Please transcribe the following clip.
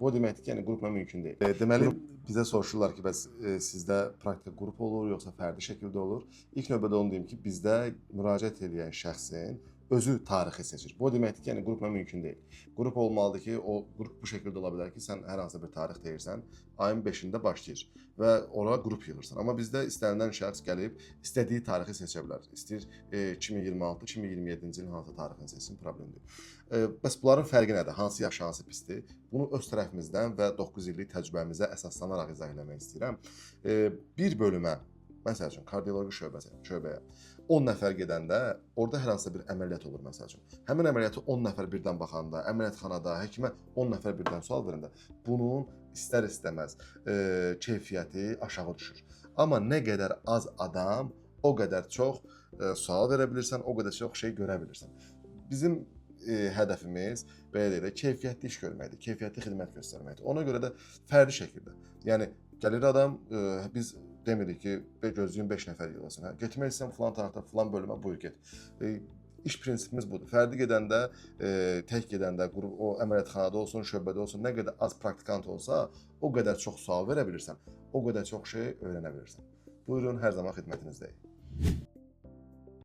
Bu o deməkdir ki, yəni qrupla mümkün deyil. Deməli, bizə soruşurlar ki, bəs sizdə praktika qrup olur, yoxsa fərdi şəkildə olur? İlk növbədə onu deyim ki, bizdə müraciət edən şəxsin özü tarixi seçir. Bu o deməkdir ki, yəni qrupla mümkün deyil. Qrup olmalıdır ki, o qrup bu şəkildə ola bilər ki, sən hər hansı bir tarix deyirsən, ayın 5-də başlayır və ora qrup yığırsan. Amma bizdə istənilən şəxs gəlib istədiyi tarixi seçə bilər. İstəyir 2026, 2027-ci ilin hansı tarixini seçsin, problem deyil. Bəs bunların fərqi nədir? Hansı yaxşı, hansı pisdir? Bunu öz tərəfimizdən və 9 illik təcrübəmizə əsaslanaraq izah eləmək istəyirəm. Bir bölümə, məsəl üçün kardioloji şöbəyə 10 nəfər gedəndə orada hər hansı bir əməliyyat olur məsəl üçün. Həmin əməliyyatı 10 nəfər birdən baxanda, əməliyyatxanada həkimə 10 nəfər birdən sual verəndə bunun istər-istəməz keyfiyyəti aşağı düşür. Amma nə qədər az adam, o qədər çox sual verə bilirsən, o qədər çox şey görə bilirsən. Bizim hədəfimiz belə deyək də keyfiyyətli iş görməkdir, keyfiyyətli xidmət göstərməkdir. Ona görə də fərdi şəkildə. Yəni gəlir adam, biz demirik ki, gözləyin 5 nəfər yığılsın. Getmək istəyirsən filan tarixdə, filan bölümə buyur get. İş prinsipimiz budur. Fərdi gedəndə, tək gedəndə, o əməliyyatxanada olsun, şöbədə olsun, nə qədər az praktikant olsa, o qədər çox sual verə bilirsən, o qədər çox şey öyrənə bilirsən. Buyurun, hər zaman xidmətinizdəyik.